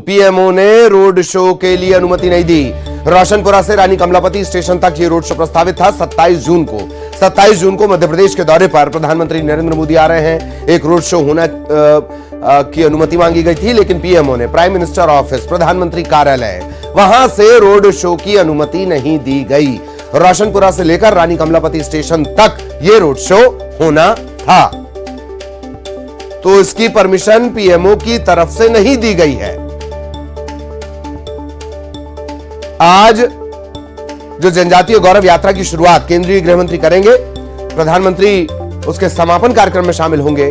PMO ने road show के लिए अनुमति नहीं दी। रोशनपुरा से रानी कमलापति स्टेशन तक ये रोड शो प्रस्तावित था 27 जून को। 27 जून को मध्य प्रदेश के दौरे पर प्रधानमंत्री नरेंद्र मोदी आ रहे हैं। एक रोड शो होना की अनुमति मांगी गई थी, लेकिन पीएमओ ने प्राइम मिनिस्टर ऑफिस, प्रधानमंत्री कार्यालय, वहां से रोड शो की अनुमति नहीं दी गई। रोशनपुरा से लेकर रानी कमलापति स्टेशन तक ये रोड शो होना था, तो इसकी परमिशन पीएमओ की तरफ से नहीं दी गई है। आज जो जनजातीय गौरव यात्रा की शुरुआत केंद्रीय गृह मंत्री करेंगे, प्रधानमंत्री उसके समापन कार्यक्रम में शामिल होंगे।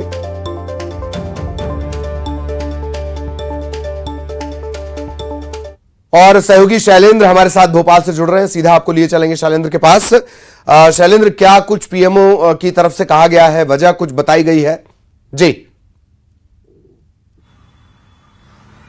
और सहयोगी शैलेंद्र हमारे साथ भोपाल से जुड़ रहे हैं, सीधा आपको लिए चलेंगे शैलेंद्र के पास। शैलेंद्र, क्या कुछ पीएमओ की तरफ से कहा गया है, वजह कुछ बताई गई है? जी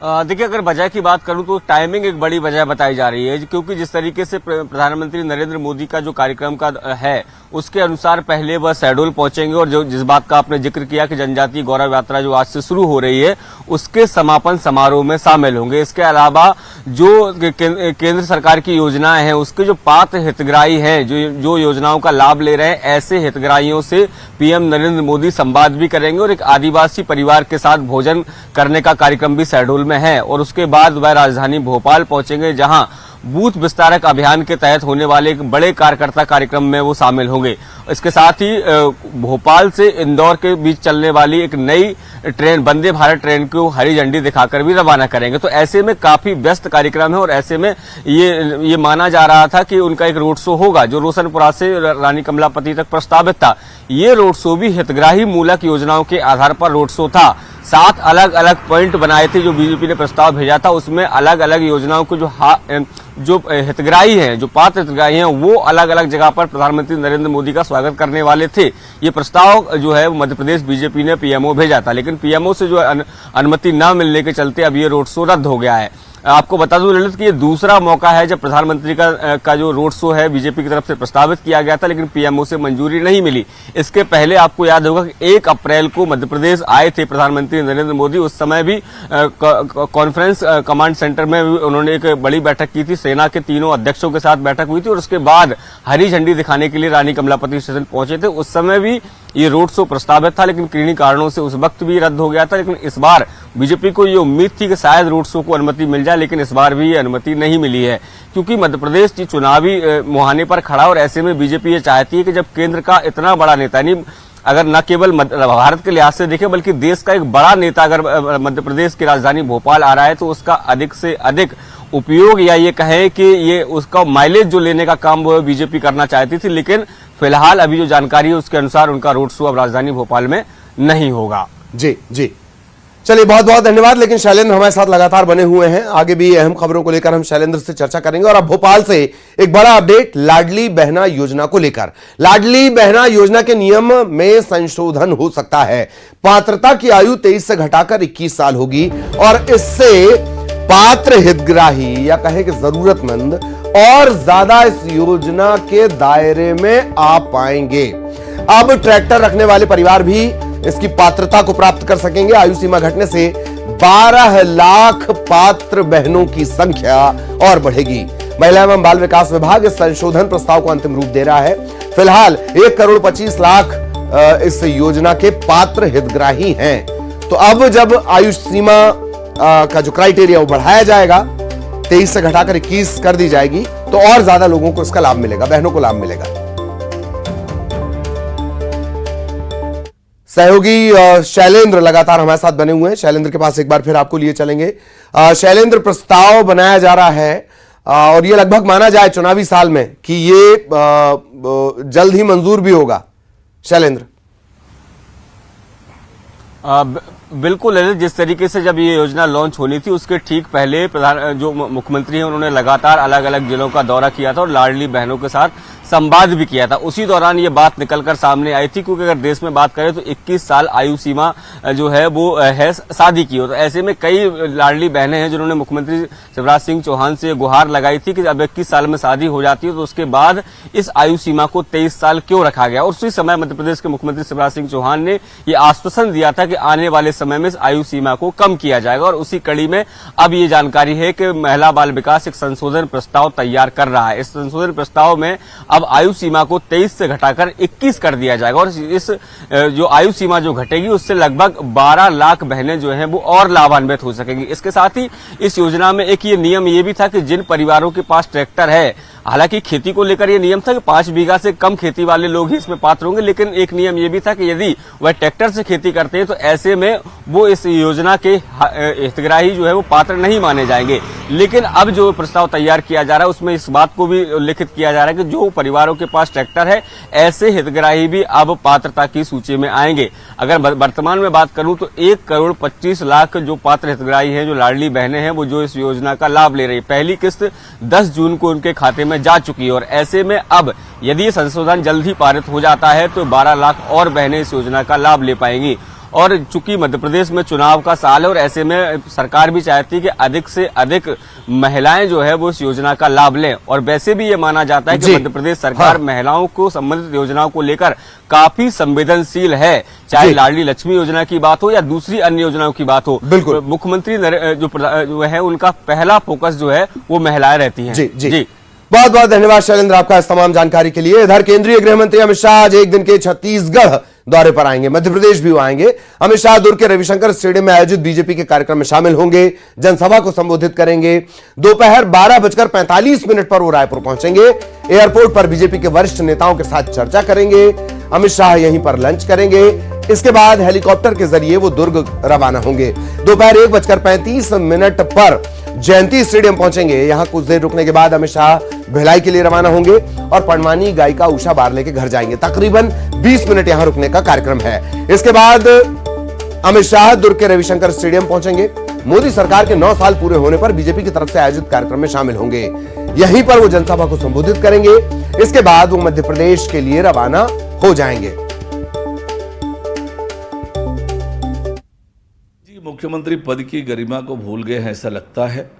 देखिए, अगर वजह की बात करूं तो टाइमिंग एक बड़ी वजह बताई जा रही है, क्योंकि जिस तरीके से प्रधानमंत्री नरेंद्र मोदी का जो कार्यक्रम का है उसके अनुसार पहले वह शहडोल पहुंचेंगे और जो जिस बात का आपने जिक्र किया कि जनजातीय गौरव यात्रा जो आज से शुरू हो रही है उसके समापन समारोह में शामिल होंगे। इसके अलावा जो केंद्र सरकार की योजनाएं हैं उसके जो पात्र हितग्राही हैं, जो योजनाओं का लाभ ले रहे हैं, ऐसे हितग्राहियों से पीएम नरेंद्र मोदी संवाद भी करेंगे और एक आदिवासी परिवार के साथ भोजन करने का कार्यक्रम भी शहडोल में है। और उसके बाद वह राजधानी भोपाल पहुंचेंगे, जहां बूथ विस्तारक अभियान के तहत होने वाले एक बड़े कार्यकर्ता कार्यक्रम में वो शामिल होंगे। इसके साथ ही भोपाल से इंदौर के बीच चलने वाली एक नई ट्रेन, वंदे भारत ट्रेन को हरी झंडी दिखाकर भी रवाना करेंगे। तो ऐसे में काफी व्यस्त कार्यक्रम है और ऐसे में ये माना जा रहा था कि उनका एक रोड शो होगा जो रोशनपुरा से रानी कमलापति तक प्रस्तावित था। ये रोड शो भी हितग्राही मूलक योजनाओं के आधार पर रोड शो था। 7 अलग अलग पॉइंट बनाए थे जो बीजेपी ने प्रस्ताव भेजा था, उसमें अलग अलग योजनाओं को जो हितग्राही हैं, जो पात्र हितग्राही हैं, वो अलग अलग जगह पर प्रधानमंत्री नरेंद्र मोदी का स्वागत करने वाले थे। ये प्रस्ताव जो है मध्य प्रदेश बीजेपी ने पीएमओ भेजा था, लेकिन पीएमओ से जो अनुमति न मिलने के चलते अब ये रोड शो रद्द हो गया है। आपको बता दूं ललित कि ये दूसरा मौका है जब प्रधानमंत्री का जो रोड शो है बीजेपी की तरफ से प्रस्तावित किया गया था, लेकिन पीएमओ से मंजूरी नहीं मिली। इसके पहले आपको याद होगा कि 1 अप्रैल को मध्य प्रदेश आए थे प्रधानमंत्री नरेंद्र मोदी। उस समय भी कॉन्फ्रेंस कमांड सेंटर में उन्होंने एक बड़ी बैठक की थी, सेना के तीनों अध्यक्षों के साथ बैठक हुई थी और उसके बाद हरी झंडी दिखाने के लिए रानी कमलापति स्टेशन पहुंचे थे। उस समय भी ये रोड शो प्रस्तावित था, लेकिन किन्हीं कारणों से उस वक्त भी रद्द हो गया था। लेकिन इस बार बीजेपी को ये उम्मीद थी कि शायद रोड शो को अनुमति मिल जाए, लेकिन इस बार भी ये अनुमति नहीं मिली है, क्योंकि मध्य प्रदेश की चुनावी मुहाने पर खड़ा और ऐसे में बीजेपी ये चाहती है कि जब केंद्र का इतना बड़ा नेता, नहीं अगर न केवल भारत के लिहाज से देखे बल्कि देश का एक बड़ा नेता अगर मध्य प्रदेश की राजधानी भोपाल आ रहा है, तो उसका अधिक से अधिक उपयोग या ये कहें कि ये उसका माइलेज जो लेने का काम वो बीजेपी करना चाहती थी। लेकिन फिलहाल अभी जो जानकारी है उसके अनुसार उनका रोड शो अब राजधानी भोपाल में नहीं होगा। जी जी, चलिए बहुत बहुत धन्यवाद। लेकिन शैलेंद्र हमारे साथ लगातार बने हुए हैं, आगे भी अहम खबरों को लेकर हम शैलेंद्र से चर्चा करेंगे। और अब भोपाल से एक बड़ा अपडेट लाडली बहना योजना को लेकर। लाडली बहना योजना के नियम में संशोधन हो सकता है। पात्रता की आयु 23 से घटाकर 21 साल होगी और इससे पात्र हितग्राही या कहे कि जरूरतमंद और ज्यादा इस योजना के दायरे में आ पाएंगे। अब ट्रैक्टर रखने वाले परिवार भी इसकी पात्रता को प्राप्त कर सकेंगे। आयु सीमा घटने से 12 लाख पात्र बहनों की संख्या और बढ़ेगी। महिला एवं बाल विकास विभाग इस संशोधन प्रस्ताव को अंतिम रूप दे रहा है। फिलहाल 1,25,00,000 इस योजना के पात्र हितग्राही हैं। तो अब जब आयु सीमा का जो क्राइटेरिया वो बढ़ाया जाएगा, 23 से घटाकर 21 कर दी जाएगी, तो और ज्यादा लोगों को इसका लाभ मिलेगा, बहनों को लाभ मिलेगा। सहयोगी शैलेंद्र लगातार हमारे साथ बने हुए हैं। शैलेंद्र के पास एक बार फिर आपको लिए चलेंगे। शैलेंद्र, प्रस्ताव बनाया जा रहा है और ये लगभग माना जाए चुनावी साल में कि ये जल्द ही मंजूर भी होगा। शैलेंद्र, बिल्कुल ललित, जिस तरीके से जब ये योजना लॉन्च होनी थी उसके ठीक पहले जो मुख्यमंत्री हैं उन्होंने लगातार अलग अलग जिलों का दौरा किया था और लाडली बहनों के साथ संवाद भी किया था। उसी दौरान ये बात निकलकर सामने आई थी, क्योंकि अगर देश में बात करें तो 21 साल आयु सीमा जो है वो है शादी की हो। तो ऐसे में कई लाडली बहनें हैं जिन्होंने मुख्यमंत्री शिवराज सिंह चौहान से गुहार लगाई थी कि अब 21 साल में शादी हो जाती है तो उसके बाद इस आयु सीमा को 23 साल क्यों रखा गया। और उसी समय मध्य प्रदेश के मुख्यमंत्री शिवराज सिंह चौहान ने ये आश्वासन दिया था कि आने वाले समय में इस आयु सीमा को कम किया जाएगा। और उसी कड़ी में अब ये जानकारी है कि महिला बाल विकास एक संशोधन प्रस्ताव तैयार कर रहा है। इस संशोधन प्रस्ताव में अब आयु सीमा को 23 से घटाकर 21 कर दिया जाएगा और इस जो आयु सीमा जो घटेगी उससे लगभग 12 लाख बहनें जो हैं वो और लाभान्वित हो सकेंगी। इसके साथ ही इस योजना में एक ये नियम ये भी था कि जिन परिवारों के पास ट्रैक्टर है, हालांकि खेती को लेकर ये नियम था कि 5 बीघा से कम खेती वाले लोग ही इसमें पात्र होंगे, लेकिन एक नियम ये भी था कि यदि वह ट्रैक्टर से खेती करते हैं तो ऐसे में वो इस योजना के हितग्राही जो है वो पात्र नहीं माने जाएंगे। लेकिन अब जो प्रस्ताव तैयार किया जा रहा है उसमें इस बात को भी उल्लेखित किया जा रहा है कि जो परिवारों के पास ट्रैक्टर है ऐसे हितग्राही भी अब पात्रता की सूची में आएंगे। अगर वर्तमान में बात करूं तो 1,25,00,000 जो पात्र हितग्राही हैं, जो लाडली बहनें हैं, वो जो इस योजना का लाभ ले रही है। पहली किस्त 10 जून को उनके खाते में जा चुकी है और ऐसे में अब यदि ये संशोधन जल्द ही पारित हो जाता है तो 12 लाख और बहनें इस योजना का लाभ ले पाएंगी। और चूंकि मध्य प्रदेश में चुनाव का साल है और ऐसे में सरकार भी चाहती है कि अधिक से अधिक महिलाएं जो है वो इस योजना का लाभ लें। और वैसे भी ये माना जाता है कि मध्य प्रदेश सरकार महिलाओं को संबंधित योजनाओं को लेकर काफी संवेदनशील है, चाहे लाडली लक्ष्मी योजना की बात हो या दूसरी अन्य योजनाओं की बात हो। बिल्कुल, मुख्यमंत्री जो है उनका पहला फोकस जो है वो महिलाएं रहती हैं। जी। बहुत बहुत धन्यवाद शैलेंद्र आपका इस तमाम जानकारी के लिए। इधर केंद्रीय गृह मंत्री अमित शाह आज एक दिन के छत्तीसगढ़ दौरे पर आएंगे, मध्य प्रदेश भी आएंगे। अमित शाह दुर्ग के रविशंकर स्टेडियम में आयोजित बीजेपी के कार्यक्रम में शामिल होंगे, जनसभा को संबोधित करेंगे। दोपहर 12:45 पर वो रायपुर पहुंचेंगे। एयरपोर्ट पर बीजेपी के वरिष्ठ नेताओं के साथ चर्चा करेंगे। अमित शाह यहीं पर लंच करेंगे। इसके बाद हेलीकॉप्टर के जरिए वो दुर्ग रवाना होंगे। दोपहर 1:35 पर जयंती स्टेडियम पहुंचेंगे। यहां कुछ देर रुकने के बाद अमित शाह भिलाई के लिए रवाना होंगे और पडवानी गायिका उषा बारले के घर जाएंगे। तकरीबन 20 मिनट यहां रुकने का कार्यक्रम है। इसके बाद अमित शाह दुर्ग के रविशंकर स्टेडियम पहुंचेंगे। मोदी सरकार के 9 साल पूरे होने पर बीजेपी की तरफ से आयोजित कार्यक्रम में शामिल होंगे। यहीं पर वो जनसभा को संबोधित करेंगे। इसके बाद वो मध्य प्रदेश के लिए रवाना हो जाएंगे। मुख्यमंत्री पद की गरिमा को भूल गए हैं ऐसा लगता है।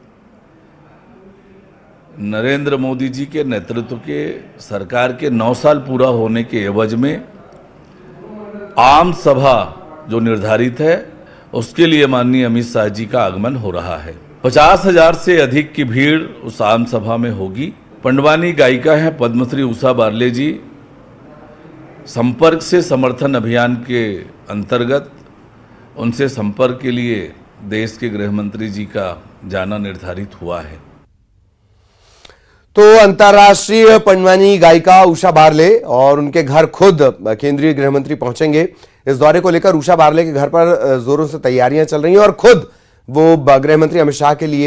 नरेंद्र मोदी जी के नेतृत्व के सरकार के 9 साल पूरा होने के एवज में आम सभा जो निर्धारित है उसके लिए माननीय अमित शाह जी का आगमन हो रहा है। 50,000 से अधिक की भीड़ उस आम सभा में होगी। पंडवानी गायिका हैं पद्मश्री उषा बारले जी। संपर्क से समर्थन अभियान के अंतर्गत उनसे संपर्क के लिए देश के गृह मंत्री जी का जाना निर्धारित हुआ है। तो अंतर्राष्ट्रीय पंडवानी गायिका उषा बारले और उनके घर खुद केंद्रीय गृह मंत्री पहुंचेंगे। इस दौरे को लेकर उषा बारले के घर पर जोरों से तैयारियां चल रही हैं और खुद वो गृह मंत्री अमित शाह के लिए